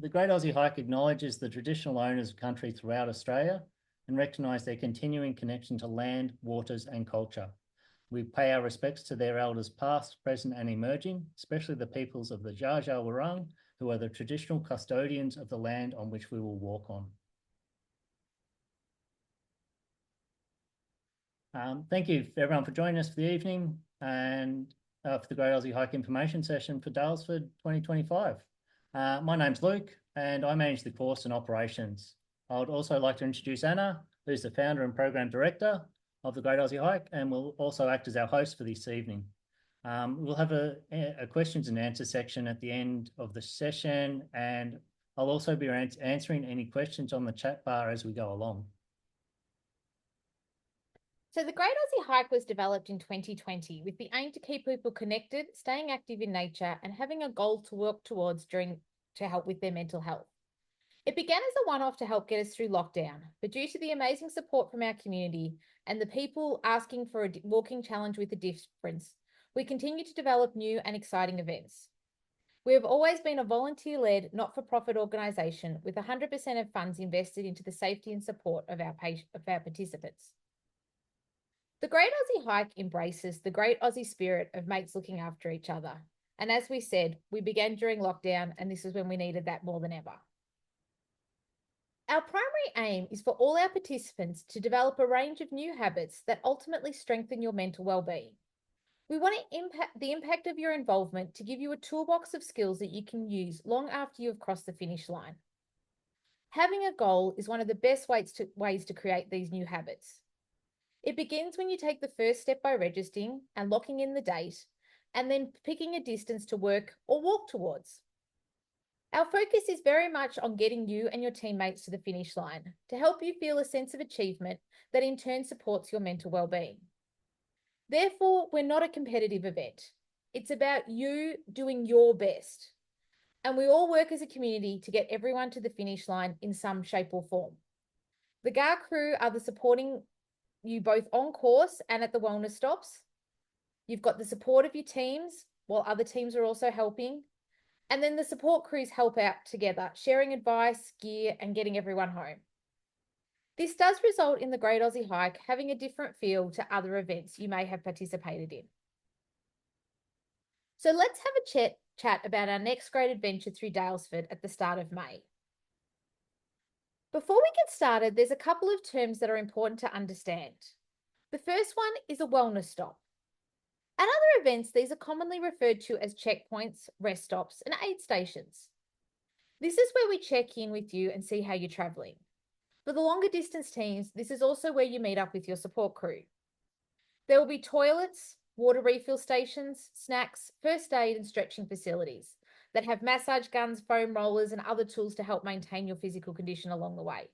The Great Aussie Hike acknowledges the traditional owners of country throughout Australia and recognise their continuing connection to land, waters and culture. We pay our respects to their elders past, present and emerging, especially the peoples of the GAH Background, who are the traditional custodians of the land on which we will walk on. Thank you everyone for joining us for the evening and for the Great Aussie Hike information session for Daylesford 2025. My name's Luke and I manage the course and operations. I would also like to introduce Anna, who's the founder and program director of the Great Aussie Hike and will also act as our host for this evening. We'll have a questions and answer section at the end of the session, and I'll also be answering any questions on the chat bar as we go along. So the Great Aussie Hike was developed in 2020 with the aim to keep people connected, staying active in nature and having a goal to work towards to help with their mental health. It began as a one-off to help get us through lockdown, but due to the amazing support from our community and the people asking for a walking challenge with a difference, we continue to develop new and exciting events. We have always been a volunteer-led, not-for-profit organisation with 100% of funds invested into the safety and support of our participants. The Great Aussie Hike embraces the great Aussie spirit of mates looking after each other. And as we said, we began during lockdown and this is when we needed that more than ever. Our primary aim is for all our participants to develop a range of new habits that ultimately strengthen your mental well-being. We want to impact the impact of your involvement to give you a toolbox of skills that you can use long after you have crossed the finish line. Having a goal is one of the best ways to create these new habits. It begins when you take the first step by registering and locking in the date, and then picking a distance to work or walk towards. Our focus is very much on getting you and your teammates to the finish line to help you feel a sense of achievement that in turn supports your mental well-being. Therefore, we're not a competitive event. It's about you doing your best. And we all work as a community to get everyone to the finish line in some shape or form. The GAH crew are the supporting you both on course and at the wellness stops. You've got the support of your teams while other teams are also helping. And then the support crews help out together, sharing advice, gear, and getting everyone home. This does result in the Great Aussie Hike having a different feel to other events you may have participated in. So let's have a chat about our next great adventure through Daylesford at the start of May. Before we get started, there's a couple of terms that are important to understand. The first one is a wellness stop. At other events, these are commonly referred to as checkpoints, rest stops, and aid stations. This is where we check in with you and see how you're travelling. For the longer distance teams, this is also where you meet up with your support crew. There will be toilets, water refill stations, snacks, first aid and stretching facilities that have massage guns, foam rollers and other tools to help maintain your physical condition along the way.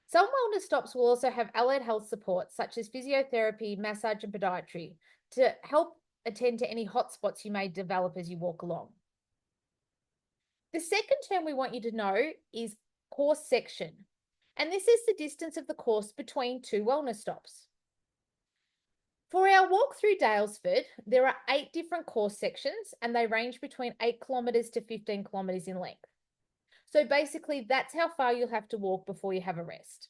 Some wellness stops will also have allied health support such as physiotherapy, massage and podiatry to help attend to any hotspots you may develop as you walk along. The second term we want you to know is course section, and this is the distance of the course between two wellness stops. For our walk through Daylesford, there are 8 different course sections and they range between 8 kilometres to 15 kilometres in length. So basically that's how far you'll have to walk before you have a rest.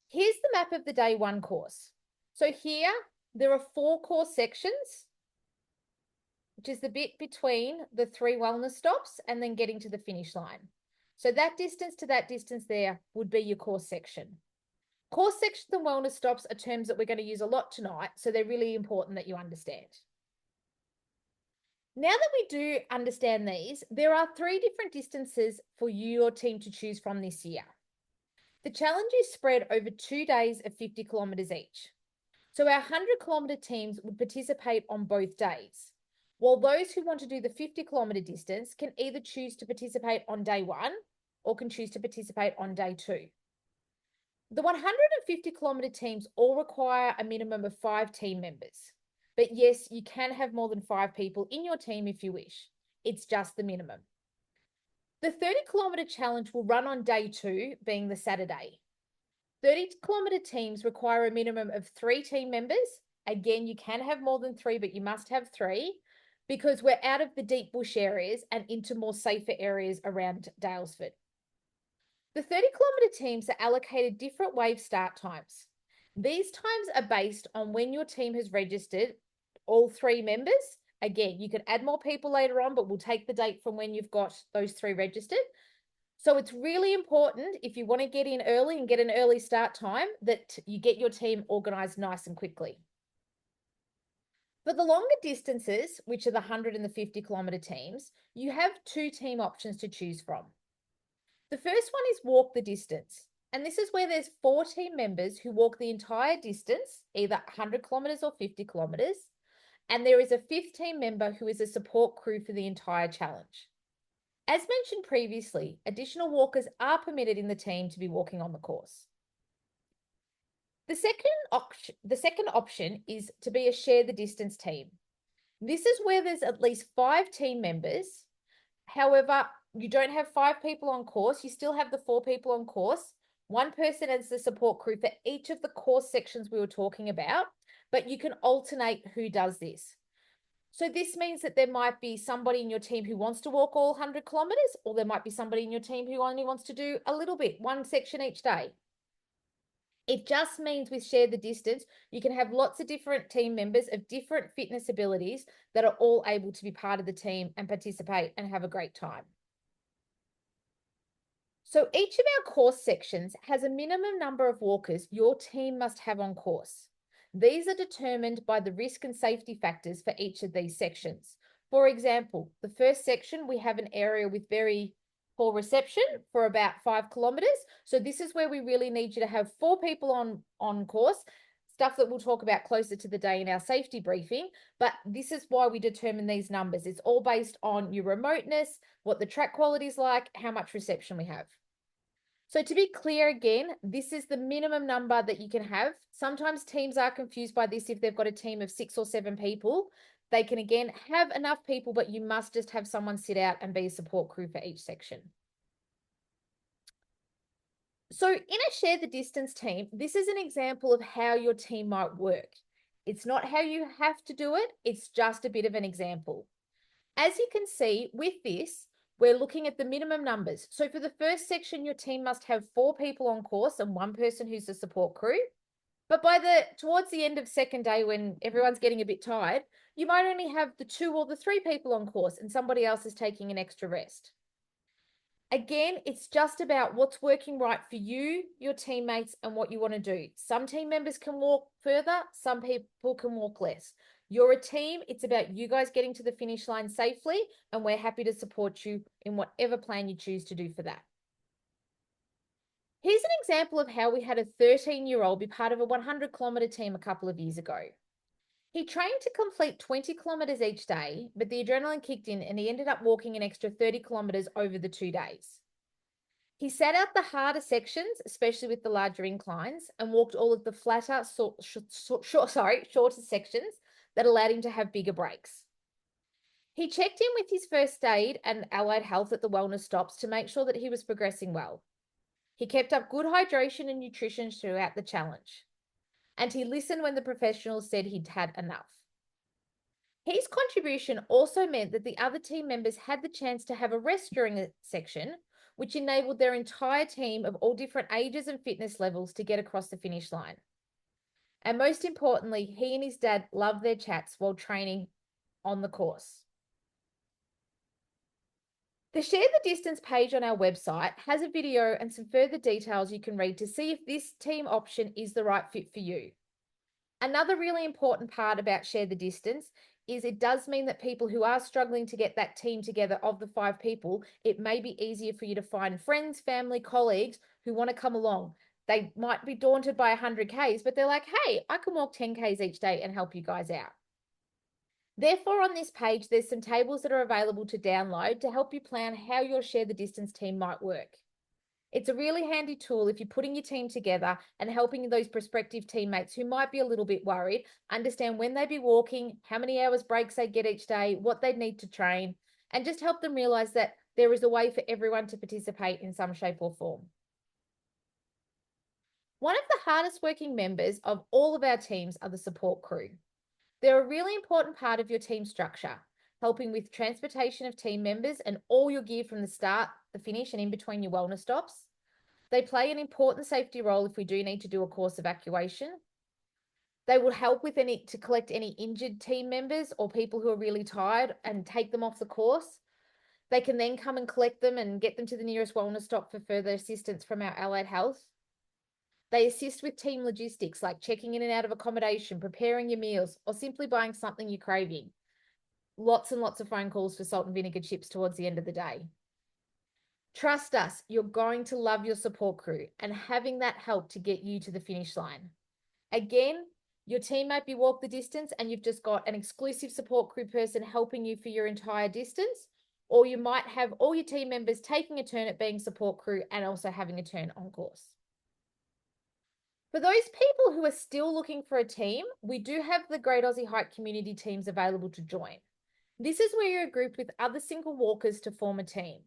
Here's the map of the day 1 course. So here there are 4 course sections, which is the bit between the 3 wellness stops and then getting to the finish line. So that distance to that distance there would be your course section. Course sections and wellness stops are terms that we're going to use a lot tonight, so they're really important that you understand. Now that we do understand these, there are 3 different distances for your team to choose from this year. The challenge is spread over 2 days of 50 kilometres each. So our 100-kilometre teams would participate on both days, while those who want to do the 50-kilometre distance can either choose to participate on day 1 or can choose to participate on day 2. The 150-kilometre teams all require a minimum of 5 team members. But yes, you can have more than 5 people in your team if you wish. It's just the minimum. The 30-kilometre challenge will run on day 2, being the Saturday. 30-kilometre teams require a minimum of 3 team members. Again, you can have more than 3, but you must have 3. because we're out of the deep bush areas and into more safer areas around Daylesford. The 30-kilometre teams are allocated different wave start times. These times are based on when your team has registered all 3 members. Again, you can add more people later on, but we'll take the date from when you've got those 3 registered. So it's really important, if you want to get in early and get an early start time, that you get your team organised nice and quickly. For the longer distances, which are the 100 and the 50-kilometre teams, you have 2 team options to choose from. The first one is walk the distance. And this is where there's 4 team members who walk the entire distance, either 100 kilometres or 50 kilometres. And there is a 5th team member who is a support crew for the entire challenge. As mentioned previously, additional walkers are permitted in the team to be walking on the course. The second option is to be a share the distance team. This is where there's at least 5 team members. However, you don't have 5 people on course. You still have the 4 people on course. 1 person as the support crew for each of the course sections we were talking about, but you can alternate who does this. So this means that there might be somebody in your team who wants to walk all 100 kilometres, or there might be somebody in your team who only wants to do a little bit, 1 section each day. It just means with Share the Distance, you can have lots of different team members of different fitness abilities that are all able to be part of the team and participate and have a great time. So each of our course sections has a minimum number of walkers your team must have on course. These are determined by the risk and safety factors for each of these sections. For example, the first section, we have an area with very poor reception for about 5 kilometres. So this is where we really need you to have 4 people on course, stuff that we'll talk about closer to the day in our safety briefing. But this is why we determine these numbers. It's all based on your remoteness, what the track quality is like, how much reception we have. So to be clear again, this is the minimum number that you can have. Sometimes teams are confused by this if they've got a team of 6 or 7 people. They can again have enough people, but you must just have someone sit out and be a support crew for each section. So in a Share the Distance team, this is an example of how your team might work. It's not how you have to do it. It's just a bit of an example. As you can see with this, we're looking at the minimum numbers. So for the first section, your team must have 4 people on course and 1 person who's the support crew. But towards the end of second day, when everyone's getting a bit tired, you might only have the 2 or the 3 people on course and somebody else is taking an extra rest. Again, it's just about what's working right for you, your teammates, and what you want to do. Some team members can walk further, some people can walk less. You're a team. It's about you guys getting to the finish line safely, and we're happy to support you in whatever plan you choose to do for that. Here's an example of how we had a 13-year-old be part of a 100-kilometre team a couple of years ago. He trained to complete 20 kilometres each day, but the adrenaline kicked in and he ended up walking an extra 30 kilometres over the 2 days. He sat out the harder sections, especially with the larger inclines, and walked all of the flatter, shorter sections that allowed him to have bigger breaks. He checked in with his first aid and allied health at the wellness stops to make sure that he was progressing well. He kept up good hydration and nutrition throughout the challenge. And he listened when the professionals said he'd had enough. His contribution also meant that the other team members had the chance to have a rest during the section, which enabled their entire team of all different ages and fitness levels to get across the finish line. And most importantly, he and his dad loved their chats while training on the course. The Share the Distance page on our website has a video and some further details you can read to see if this team option is the right fit for you. Another really important part about Share the Distance is it does mean that people who are struggling to get that team together of the 5 people, it may be easier for you to find friends, family, colleagues who want to come along. They might be daunted by 100 Ks, but they're like, hey, I can walk 10 Ks each day and help you guys out. Therefore, on this page, there's some tables that are available to download to help you plan how your Share the Distance team might work. It's a really handy tool if you're putting your team together and helping those prospective teammates who might be a little bit worried understand when they'd be walking, how many hours breaks they get each day, what they'd need to train, and just help them realize that there is a way for everyone to participate in some shape or form. One of the hardest working members of all of our teams are the support crew. They're a really important part of your team structure. helping with transportation of team members and all your gear from the start, the finish, and in between your wellness stops. They play an important safety role if we do need to do a course evacuation. They will help with to collect any injured team members or people who are really tired and take them off the course. They can then come and collect them and get them to the nearest wellness stop for further assistance from our allied health. They assist with team logistics like checking in and out of accommodation, preparing your meals, or simply buying something you're craving. Lots and lots of phone calls for salt and vinegar chips towards the end of the day. Trust us, you're going to love your support crew and having that help to get you to the finish line. Again, your team might be walk the distance and you've just got an exclusive support crew person helping you for your entire distance, or you might have all your team members taking a turn at being support crew and also having a turn on course. For those people who are still looking for a team, we do have the Great Aussie Hike community teams available to join. This is where you're grouped with other single walkers to form a team.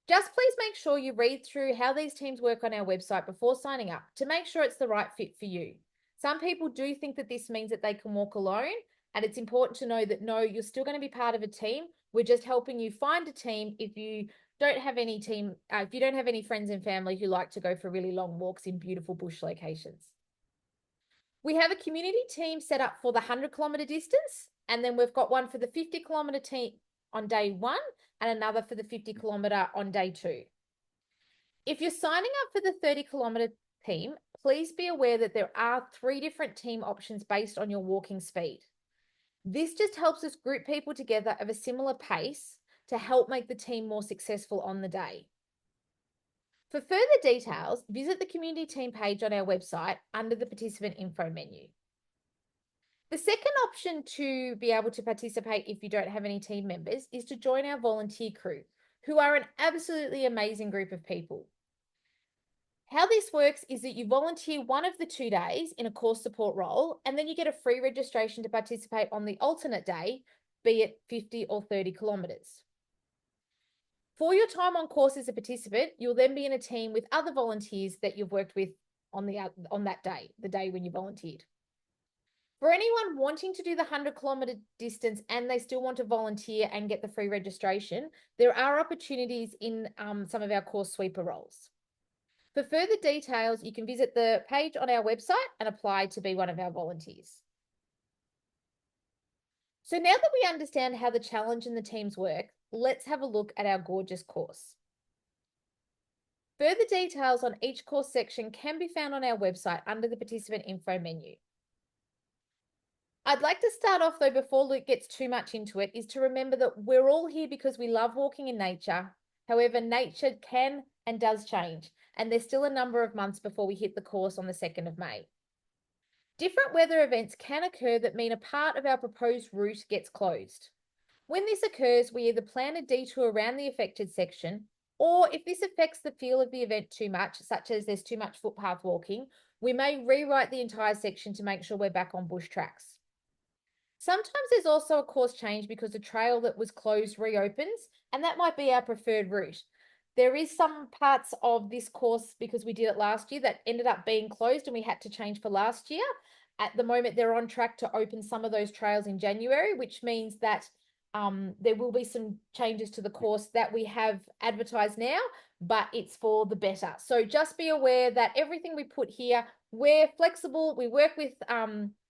Just please make sure you read through how these teams work on our website before signing up to make sure it's the right fit for you. Some people do think that this means that they can walk alone, and it's important to know that no, you're still going to be part of a team. We're just helping you find a team if you don't have any if you don't have any friends and family who like to go for really long walks in beautiful bush locations. We have a community team set up for the 100-kilometre distance, and then we've got one for the 50-kilometre team on day 1 and another for the 50-kilometre on day 2. If you're signing up for the 30-kilometre team, please be aware that there are 3 different team options based on your walking speed. This just helps us group people together of a similar pace to help make the team more successful on the day. For further details, visit the community team page on our website under the participant info menu. The second option to be able to participate if you don't have any team members is to join our volunteer crew, who are an absolutely amazing group of people. How this works is that you volunteer one of the 2 days in a course support role, and then you get a free registration to participate on the alternate day, be it 50 or 30 kilometres. For your time on course as a participant, you'll then be in a team with other volunteers that you've worked with on that day, the day when you volunteered. For anyone wanting to do the 100-kilometre distance and they still want to volunteer and get the free registration, there are opportunities in some of our course sweeper roles. For further details, you can visit the page on our website and apply to be one of our volunteers. So now that we understand how the challenge and the teams work, let's have a look at our gorgeous course. Further details on each course section can be found on our website under the participant info menu. I'd like to start off though, before Luke gets too much into it, is to remember that we're all here because we love walking in nature. However, nature can and does change, and there's still a number of months before we hit the course on the 2nd of May. Different weather events can occur that mean a part of our proposed route gets closed. When this occurs, we either plan a detour around the affected section, or if this affects the feel of the event too much, such as there's too much footpath walking, we may rewrite the entire section to make sure we're back on bush tracks. Sometimes there's also a course change because the trail that was closed reopens, and that might be our preferred route. There is some parts of this course, because we did it last year, that ended up being closed and we had to change for last year. At the moment, they're on track to open some of those trails in January, which means that there will be some changes to the course that we have advertised now, but it's for the better. So just be aware that everything we put here, we're flexible, we work with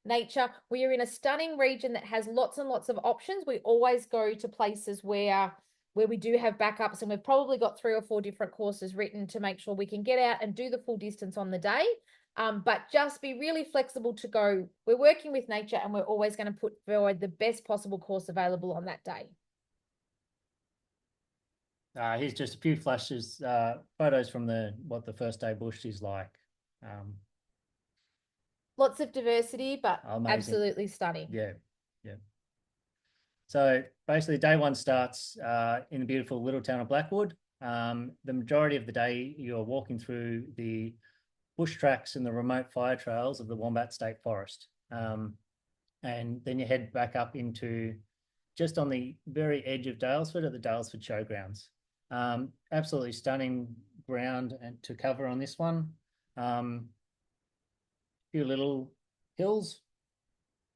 nature. We are in a stunning region that has lots and lots of options. We always go to places where we do have backups, and we've probably got 3 or 4 different courses written to make sure we can get out and do the full distance on the day. But just be really flexible to go. We're working with nature, and we're always going to put forward the best possible course available on that day. Here's just a few flashes, photos from what the first day bush is like. Lots of diversity, but amazing. Absolutely stunning. Yeah. So basically day 1 starts in the beautiful little town of Blackwood. The majority of the day you're walking through the bush tracks and the remote fire trails of the Wombat State Forest. And then you head back up into just on the very edge of Daylesford at the Daylesford Showgrounds. Absolutely stunning ground and to cover on this one. A few little hills,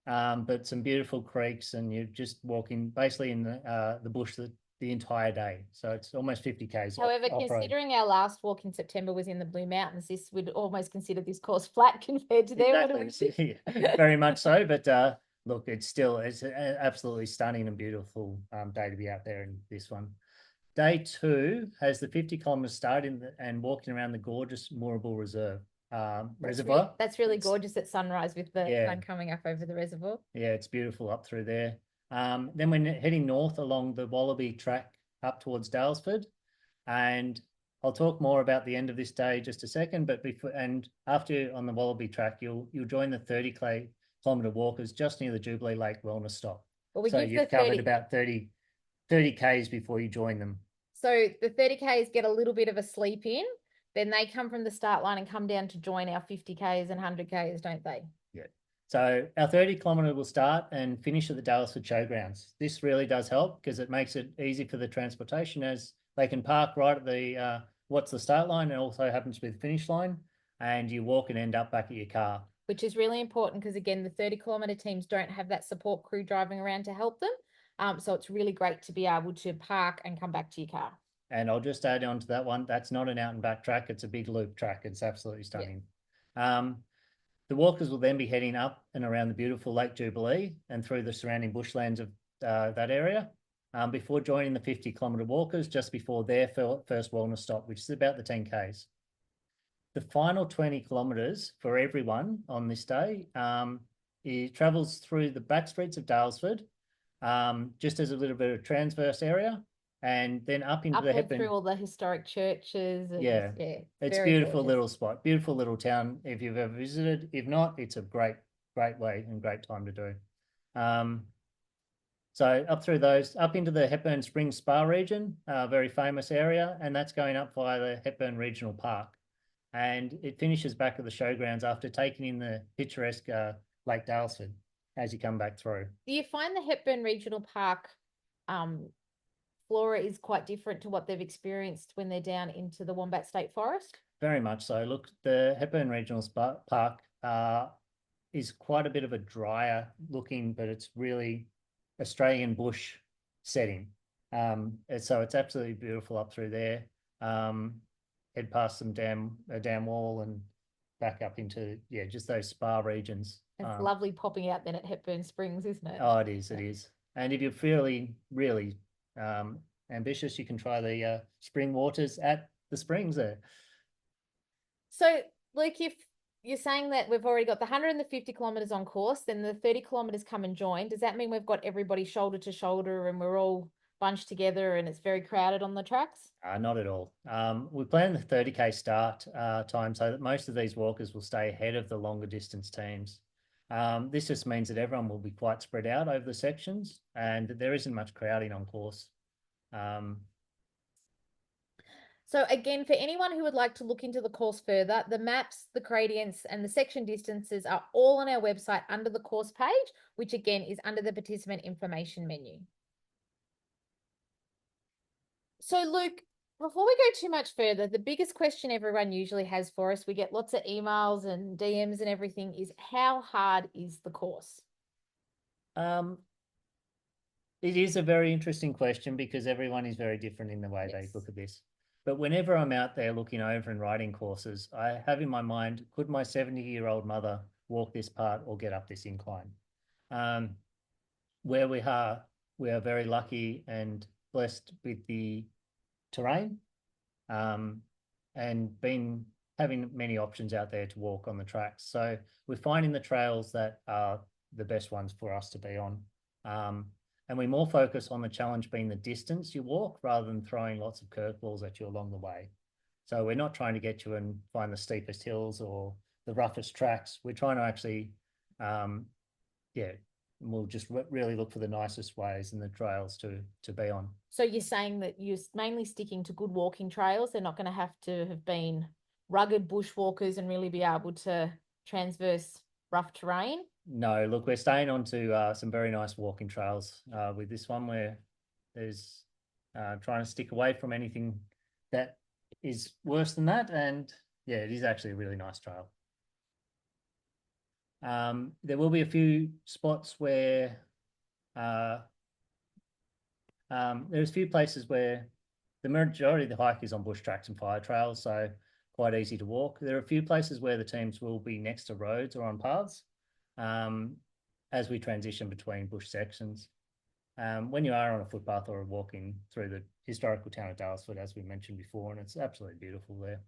but some beautiful creeks, and you're just walking basically in the bush the entire day. So it's almost 50 k's. However, considering our last walk in September was in the Blue Mountains, this would almost consider this course flat compared to there. Exactly. Very much so. But look, it's an absolutely stunning and beautiful day to be out there in this one. Day 2 has the 50 kilometres start and walking around the gorgeous Moorabool Reserve reservoir. That's really gorgeous at sunrise with the sun coming up over the reservoir. Yeah, it's beautiful up through there. Then we're heading north along the Wallaby track up towards Daylesford, and I'll talk more about the end of this day just a second. But after on the Wallaby track, you'll join the 30-kilometre walkers just near the Jubilee Lake Wellness Stop. Well, so you've covered about 30 k's before you join them. So the 30 k's get a little bit of a sleep in, then they come from the start line and come down to join our 50 k's and 100 k's, don't they? Yeah. So our 30-kilometre will start and finish at the Daylesford Showgrounds. This really does help because it makes it easy for the transportation, as they can park right at the what's the start line, and also happens to be the finish line, and you walk and end up back at your car. Which is really important because, again, the 30-kilometre teams don't have that support crew driving around to help them. So it's really great to be able to park and come back to your car. And I'll just add on to that one, that's not an out and back track, it's a big loop track. It's absolutely stunning. Yeah. The walkers will then be heading up and around the beautiful Lake Jubilee and through the surrounding bushlands of that area before joining the 50-kilometre walkers just before their first wellness stop, which is about the 10 k's. The final 20 kilometres for everyone on this day, it travels through the back streets of Daylesford, just as a little bit of transverse area, and then up into the Hepburn. Through all the historic churches. And, it's a beautiful little spot, beautiful little town if you've ever visited. If not, it's a great way and great time to do. So up through those, up into the Hepburn Springs Spa region, very famous area, and that's going up via the Hepburn Regional Park. And it finishes back at the showgrounds after taking in the picturesque Lake Daylesford as you come back through. Do you find the Hepburn Regional Park flora is quite different to what they've experienced when they're down into the Wombat State Forest? Very much so. Look, the Hepburn Regional Park is quite a bit of a drier looking, but it's really Australian bush setting. So it's absolutely beautiful up through there. Head past a dam wall and back up into, just those spa regions. It's lovely popping out then at Hepburn Springs, isn't it? Oh, it is. And if you're really ambitious, you can try the spring waters at the springs there. So, Luke, if you're saying that we've already got the 100 and the 50 kilometres on course, then the 30 kilometres come and join. Does that mean we've got everybody shoulder to shoulder and we're all bunched together and it's very crowded on the tracks? Not at all. We plan the 30k start time so that most of these walkers will stay ahead of the longer distance teams. This just means that everyone will be quite spread out over the sections and that there isn't much crowding on course. So again, for anyone who would like to look into the course further, the maps, the gradients and the section distances are all on our website under the course page, which again is under the participant information menu. So Luke, before we go too much further, the biggest question everyone usually has for us, we get lots of emails and DMs and everything, is how hard is the course? It is a very interesting question because everyone is very different in the way they look at this. But whenever I'm out there looking over and writing courses, I have in my mind, could my 70-year-old mother walk this part or get up this incline? Where we are very lucky and blessed with the terrain and having many options out there to walk on the tracks. So we're finding the trails that are the best ones for us to be on. And we more focus on the challenge being the distance you walk rather than throwing lots of curveballs at you along the way. So we're not trying to get you and find the steepest hills or the roughest tracks. We're trying to actually, we'll just really look for the nicest ways and the trails to be on. So you're saying that you're mainly sticking to good walking trails. They're not going to have been rugged bushwalkers and really be able to transverse rough terrain? No, look, we're staying on to some very nice walking trails with this one, where there's trying to stick away from anything that is worse than that. And it is actually a really nice trail. There will be a few spots where there's a few places where the majority of the hike is on bush tracks and fire trails, so quite easy to walk. There are a few places where the teams will be next to roads or on paths as we transition between bush sections. When you are on a footpath or walking through the historical town of Daylesford, as we mentioned before, and it's absolutely beautiful there.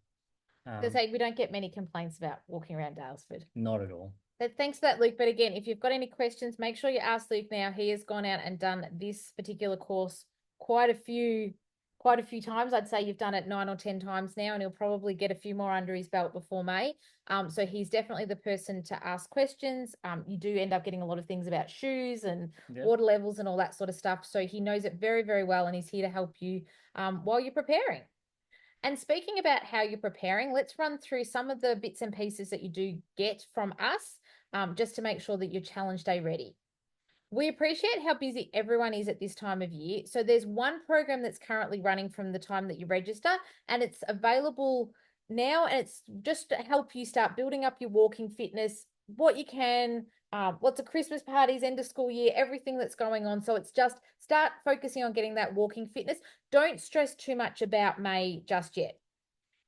To say we don't get many complaints about walking around Daylesford. Not at all. But thanks for that, Luke. But again, if you've got any questions, make sure you ask Luke now. He has gone out and done this particular course quite a few times. I'd say you've done it 9 or 10 times now, and he'll probably get a few more under his belt before May. So he's definitely the person to ask questions. You do end up getting a lot of things about shoes and water levels and all that sort of stuff. So he knows it very, very well, and he's here to help you while you're preparing. And speaking about how you're preparing, let's run through some of the bits and pieces that you do get from us, just to make sure that you're challenge day ready. We appreciate how busy everyone is at this time of year. So there's one program that's currently running from the time that you register, and it's available now, and it's just to help you start building up your walking fitness, what you can, lots of Christmas parties, end of school year, everything that's going on. So it's just start focusing on getting that walking fitness. Don't stress too much about May just yet.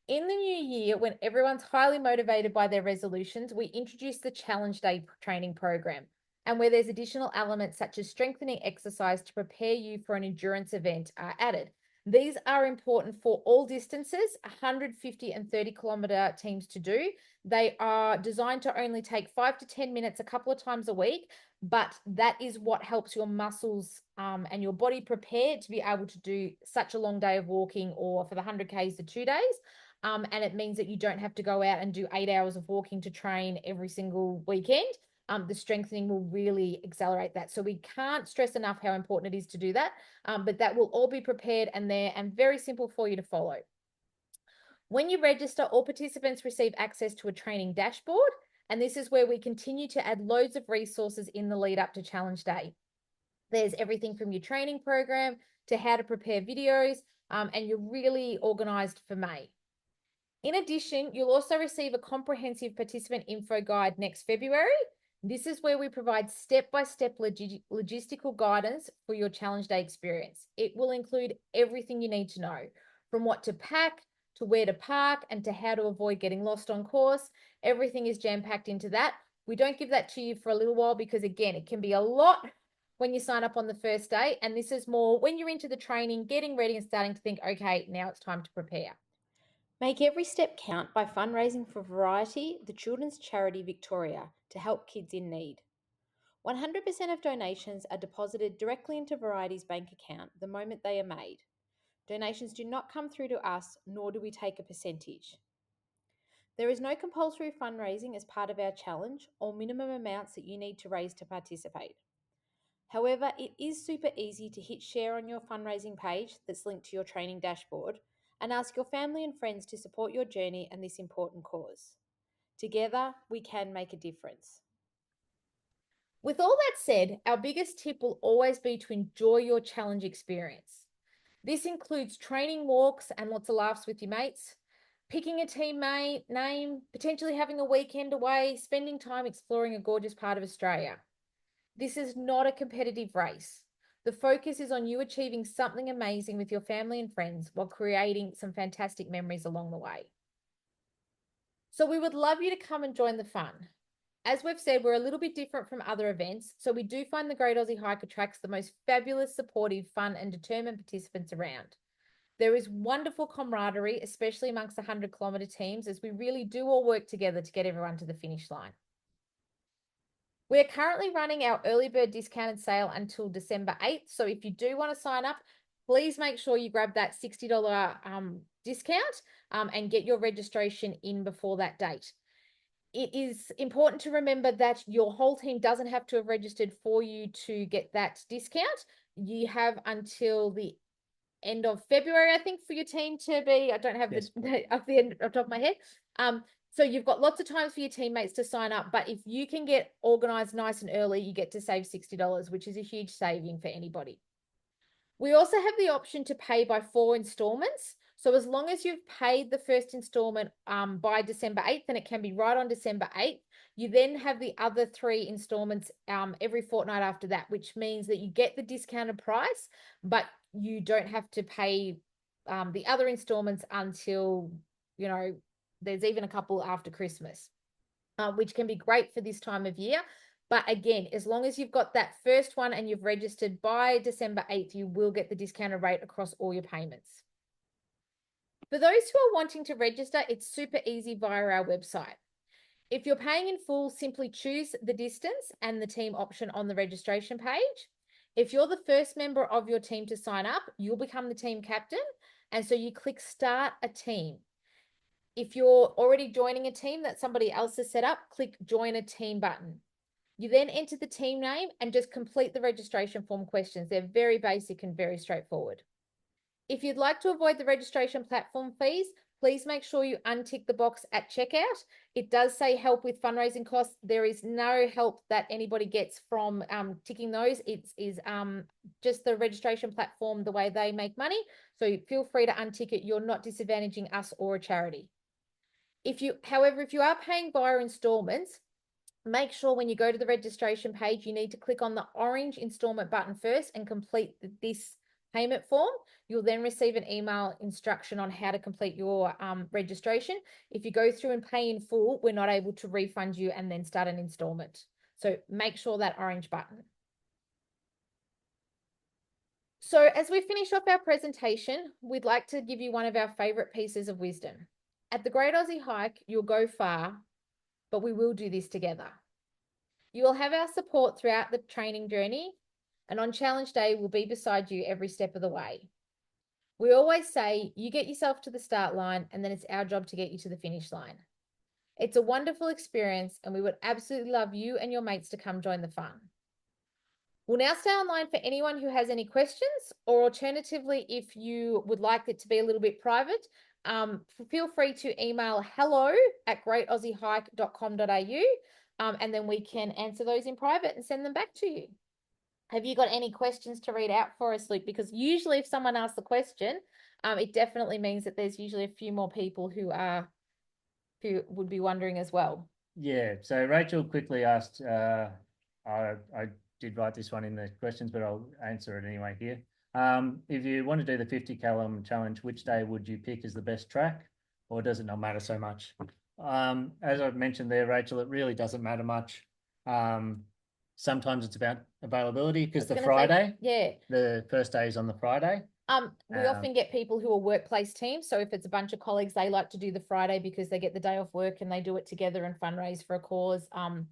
In the new year, when everyone's highly motivated by their resolutions, we introduce the Challenge Day training program, and where there's additional elements such as strengthening exercise to prepare you for an endurance event are added. These are important for all distances, 150 and 30-kilometre teams to do. They are designed to only take 5 to 10 minutes a couple of times a week, but that is what helps your muscles and your body prepare to be able to do such a long day of walking, or for the 100 Ks, the 2 days. And it means that you don't have to go out and do 8 hours of walking to train every single weekend. The strengthening will really accelerate that. So we can't stress enough how important it is to do that, but that will all be prepared and there and very simple for you to follow. When you register, all participants receive access to a training dashboard, and this is where we continue to add loads of resources in the lead up to Challenge Day. There's everything from your training program to how to prepare videos, and you're really organised for May. In addition, you'll also receive a comprehensive participant info guide next February. This is where we provide step-by-step logistical guidance for your Challenge Day experience. It will include everything you need to know, from what to pack, to where to park, and to how to avoid getting lost on course. Everything is jam-packed into that. We don't give that to you for a little while because, again, it can be a lot when you sign up on the first day. And this is more when you're into the training, getting ready and starting to think, okay, now it's time to prepare. Make every step count by fundraising for Variety, the children's charity Victoria, to help kids in need. 100% of donations are deposited directly into Variety's bank account the moment they are made. Donations do not come through to us, nor do we take a percentage. There is no compulsory fundraising as part of our challenge or minimum amounts that you need to raise to participate. However, it is super easy to hit share on your fundraising page that's linked to your training dashboard and ask your family and friends to support your journey and this important cause. Together, we can make a difference. With all that said, our biggest tip will always be to enjoy your challenge experience. This includes training walks and lots of laughs with your mates, picking a team name, potentially having a weekend away, spending time exploring a gorgeous part of Australia. This is not a competitive race. The focus is on you achieving something amazing with your family and friends while creating some fantastic memories along the way. So we would love you to come and join the fun. As we've said, we're a little bit different from other events, so we do find the Great Aussie Hike attracts the most fabulous, supportive, fun and determined participants around. There is wonderful camaraderie, especially amongst the 100-kilometre teams, as we really do all work together to get everyone to the finish line. We're currently running our early bird discounted sale until December 8th. So if you do want to sign up, please make sure you grab that $60 discount and get your registration in before that date. It is important to remember that your whole team doesn't have to have registered for you to get that discount. You have until the end of February, I think, for your team to be, I don't have the off the top of my head. So you've got lots of times for your teammates to sign up, but if you can get organised nice and early, you get to save $60, which is a huge saving for anybody. We also have the option to pay by 4 installments. So as long as you've paid the first installment by December 8th, and it can be right on December 8th, You then have the other 3 installments every fortnight after that, which means that you get the discounted price, but you don't have to pay the other installments until, you know, there's even a couple after Christmas, which can be great for this time of year. But again, as long as you've got that first one and you've registered by December 8th, you will get the discounted rate across all your payments. For those who are wanting to register, it's super easy via our website. If you're paying in full, simply choose the distance and the team option on the registration page. If you're the first member of your team to sign up, you'll become the team captain. And so you click Start a Team. If you're already joining a team that somebody else has set up, click Join a Team button. You then enter the team name and just complete the registration form questions. They're very basic and very straightforward. If you'd like to avoid the registration platform fees, please make sure you untick the box at checkout. It does say help with fundraising costs. There is no help that anybody gets from ticking those. It is just the registration platform, the way they make money. So feel free to untick it. You're not disadvantaging us or a charity. However, if you are paying via installments, make sure when you go to the registration page, you need to click on the orange installment button first and complete this payment form. You'll then receive an email instruction on how to complete your registration. If you go through and pay in full, we're not able to refund you and then start an installment. So make sure that orange button. So as we finish off our presentation, we'd like to give you one of our favorite pieces of wisdom. At the Great Aussie Hike, you'll go far, but we will do this together. You will have our support throughout the training journey, and on challenge day, we'll be beside you every step of the way. We always say, you get yourself to the start line, and then it's our job to get you to the finish line. It's a wonderful experience, and we would absolutely love you and your mates to come join the fun. We'll now stay online for anyone who has any questions, or alternatively, if you would like it to be a little bit private, feel free to email hello@greataussiehike.com.au, and then we can answer those in private and send them back to you. Have you got any questions to read out for us, Luke? Because usually if someone asks the question, it definitely means that there's usually a few more people who would be wondering as well. Yeah, so Rachel quickly asked, I did write this one in the questions, but I'll answer it anyway here. If you want to do the 50 km challenge, which day would you pick as the best track, or does it not matter so much? As I've mentioned there, Rachel, it really doesn't matter much. Sometimes it's about availability because the Friday, the first day is on the Friday. We often get people who are workplace teams. So if it's a bunch of colleagues, they like to do the Friday because they get the day off work and they do it together and fundraise for a cause. And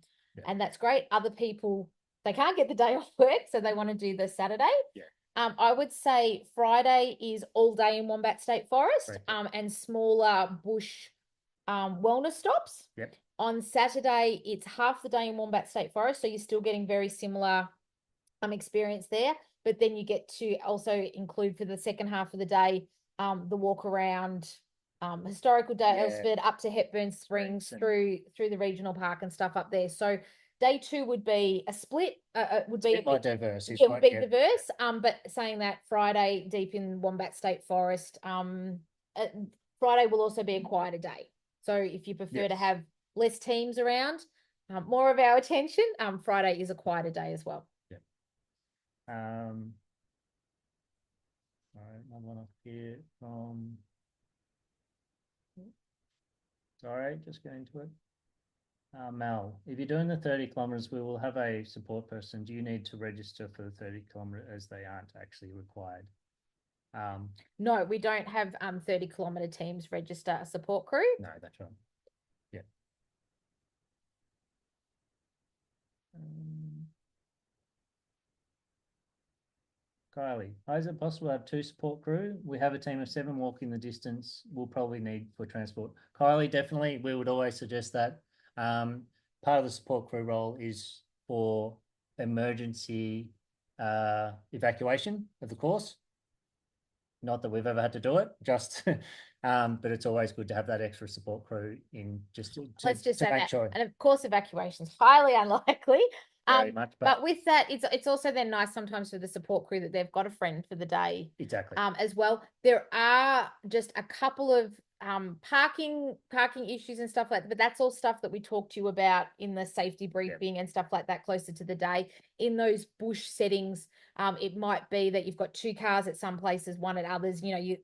that's great. Other people, they can't get the day off work, so they want to do the Saturday. Yeah. I would say Friday is all day in Wombat State Forest, and smaller bush wellness stops. Yep. On Saturday, it's half the day in Wombat State Forest, so you're still getting very similar experience there. But then you get to also include for the second half of the day the walk around historical Daylesford up to Hepburn Springs through the regional park and stuff up there. So day 2 would be a split. Would be quite diverse. It would be diverse. But saying that, Friday deep in Wombat State Forest. Friday will also be a quieter day. So if you prefer to have less teams around, more of our attention, Friday is a quieter day as well. Yeah. All right, another one up here from. Sorry, just getting to it. Mel, if you're doing the 30 kilometres, we will have a support person. Do you need to register for the 30 kilometre as they aren't actually required? No, we don't have 30 kilometre teams register a support crew. No, that's right. Yeah. Kylie, is it possible to have 2 support crew? We have a team of 7 walking the distance. We'll probably need for transport. Kylie, definitely, we would always suggest that. Part of the support crew role is for emergency evacuation of the course. Not that we've ever had to do it, just but it's always good to have that extra support crew in just to Let's just say make that. sure. And of course, evacuation is highly unlikely. Very much, but with that, it's also then nice sometimes for the support crew that they've got a friend for the day. Exactly. As well. There are just a couple of parking issues and stuff like that, but that's all stuff that we talk to you about in the safety briefing and stuff like that closer to the day. In those bush settings, it might be that you've got 2 cars at some places, 1 at others, you know, you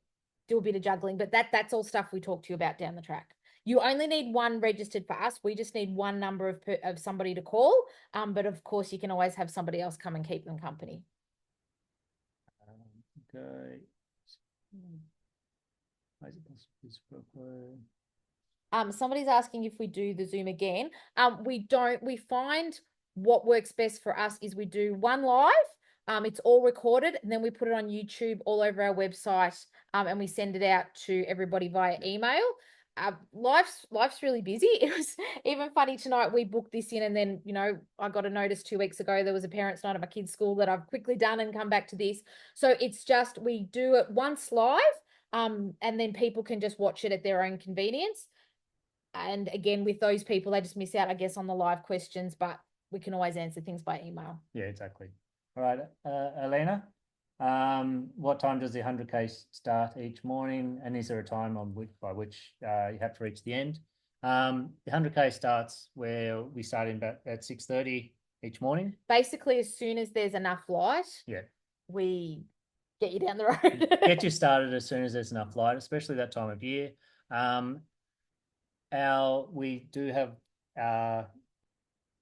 do a bit of juggling, but that's all stuff we talk to you about down the track. You only need 1 registered for us. We just need 1 number of somebody to call. But of course you can always have somebody else come and keep them company. Okay. Somebody's asking if we do the Zoom again. We don't. We find what works best for us is we do 1 live. It's all recorded, and then we put it on YouTube, all over our website, and we send it out to everybody via email. Life's really busy. It was even funny tonight. We booked this in, and then, you know, I got a notice 2 weeks ago there was a parents' night at my kids' school that I've quickly done and come back to this. So it's just we do it once live, and then people can just watch it at their own convenience. And again, with those people, they just miss out, I guess, on the live questions, but we can always answer things by email. Yeah, exactly. All right, Elena, what time does the 100K start each morning? And is there a time by which you have to reach the end? The 100K starts where we start in about at 6:30 each morning. Basically, as soon as there's enough light, we get you down the road. Get you started as soon as there's enough light, especially that time of year. We do have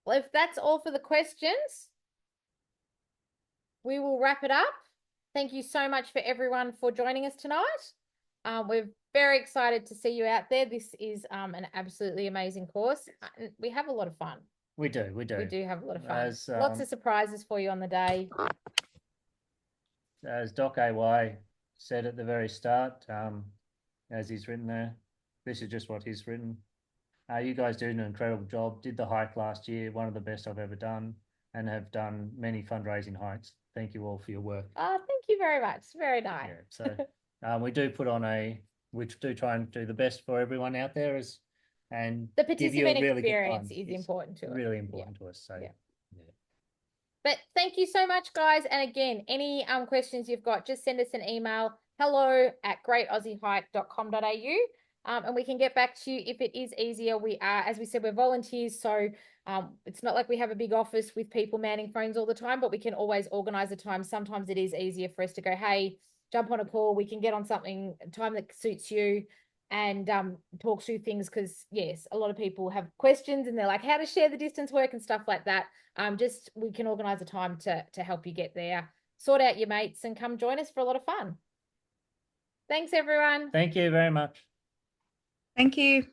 well, if that's all for the questions, we will wrap it up. Thank you so much for everyone for joining us tonight. We're very excited to see you out there. This is an absolutely amazing course. We have a lot of fun. We do. We do have a lot of fun. Lots of surprises for you on the day. As Doc AY said at the very start, as he's written there, this is just what he's written. You guys did an incredible job. Did the hike last year, one of the best I've ever done, and have done many fundraising hikes. Thank you all for your work. Oh, thank you very much. Very nice. Yeah, so we do try and do the best for everyone out there, and the participant really experience is important to us. Really important to us. So yeah. But thank you so much, guys. And again, any questions you've got, just send us an email, hello@greataussiehike.com.au. And we can get back to you if it is easier. We are, as we said, we're volunteers, so it's not like we have a big office with people manning phones all the time, but we can always organize a time. Sometimes it is easier for us to go, hey, jump on a call. We can get on something, time that suits you, and talk through things, because yes, a lot of people have questions and they're like, how to share the distance work and stuff like that. We can organize a time to help you get there, sort out your mates, and come join us for a lot of fun. Thanks, everyone. Thank you very much. Thank you.